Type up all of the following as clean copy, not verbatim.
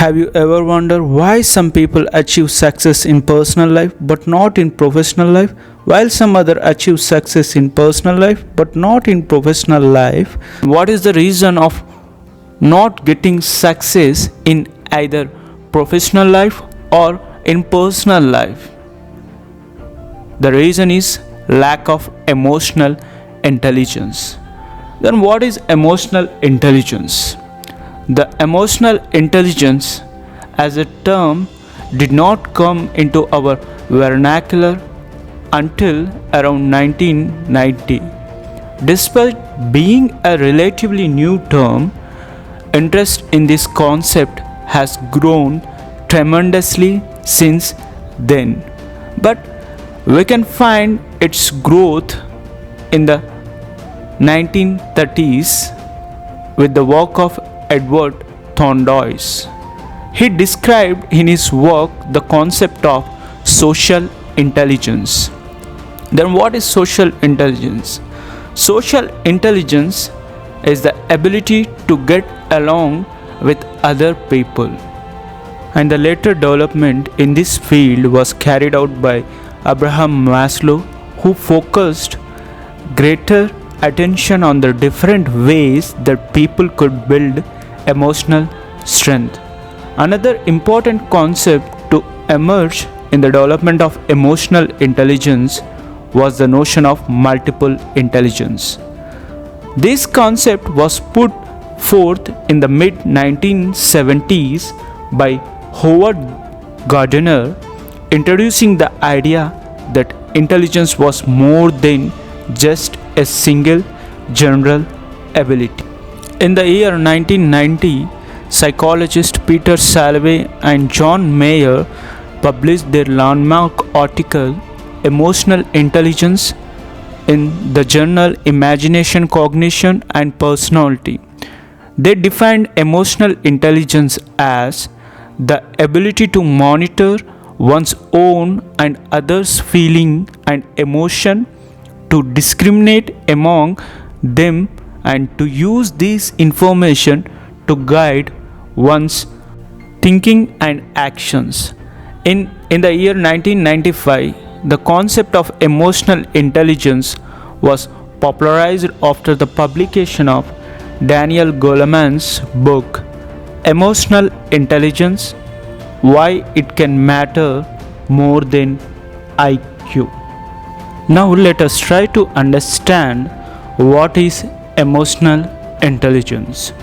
Have you ever wondered why some people achieve success in personal life but not in professional life, while some other achieve success in personal life but not in professional life? What is the reason of not getting success in either professional life or in personal life? The reason is lack of emotional intelligence. Then what is emotional intelligence? The emotional intelligence as a term did not come into our vernacular until around 1990. Despite being a relatively new term, interest in this concept has grown tremendously since then. But we can find its growth in the 1930s with the work of Edward Thorndike. He described in his work the concept of social intelligence. Then, what is social intelligence? Social intelligence is the ability to get along with other people. And the later development in this field was carried out by Abraham Maslow, who focused greater attention on the different ways that people could build emotional strength. Another important concept to emerge in the development of emotional intelligence was the notion of multiple intelligence. This concept was put forth in the mid 1970s by Howard Gardner, introducing the idea that intelligence was more than just a single general ability. In the year 1990, psychologists Peter Salovey and John Mayer published their landmark article Emotional Intelligence in the journal Imagination, Cognition and Personality. They defined emotional intelligence as the ability to monitor one's own and others' feeling and emotion, to discriminate among them, and to use this information to guide one's thinking and actions. In the year 1995, the concept of emotional intelligence was popularized after the publication of Daniel Goleman's book Emotional Intelligence: Why It Can Matter More Than IQ. Now let us try to understand what is emotional intelligence.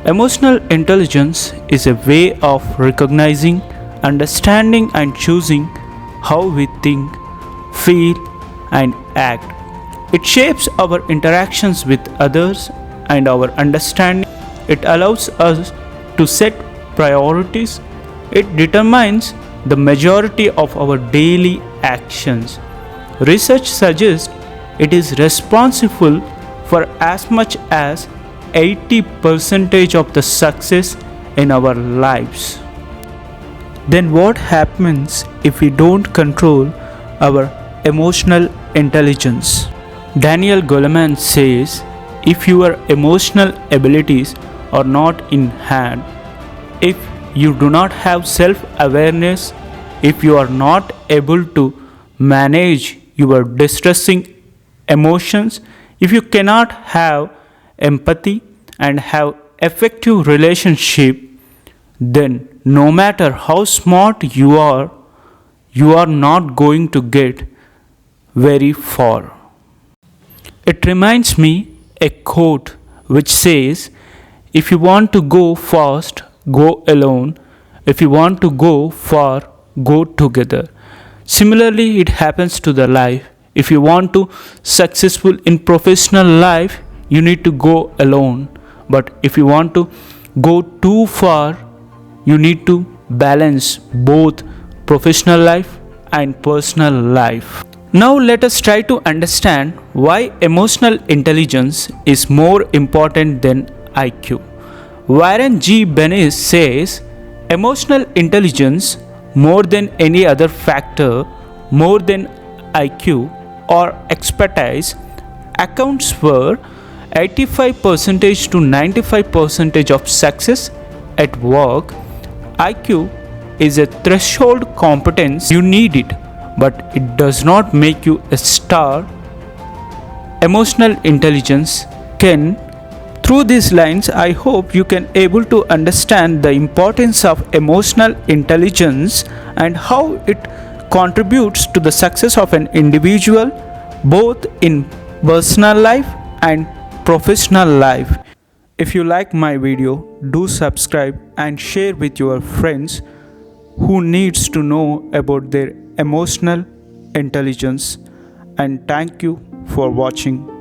Emotional intelligence is a way of recognizing, understanding and choosing how we think, feel and act. It shapes our interactions with others and our understanding. It allows us to set priorities. It determines the majority of our daily actions. Research suggests it is responsible for as much as 80% of the success in our lives. Then what happens if we don't control our emotional intelligence? Daniel Goleman says, if your emotional abilities are not in hand, if you do not have self-awareness, if you are not able to manage your distressing emotions, if you cannot have empathy and have effective relationship, then no matter how smart you are not going to get very far. It reminds me a quote which says, if you want to go fast, go alone. If you want to go far, go together. Similarly, it happens to the life. If you want to successful in professional life, you need to go alone. But if you want to go too far, you need to balance both professional life and personal life. Now let us try to understand why emotional intelligence is more important than IQ. Warren G. Bennis says, emotional intelligence, more than any other factor, more than IQ or expertise, accounts for 85% to 95% of success at work IQ is a threshold competence. You need it, but it does not make you a star. Emotional intelligence can. Through these lines, I hope you can able to understand the importance of emotional intelligence and how it contributes to the success of an individual both in personal life and professional life. If you like my video, do subscribe and share with your friends who needs to know about their emotional intelligence, and thank you for watching.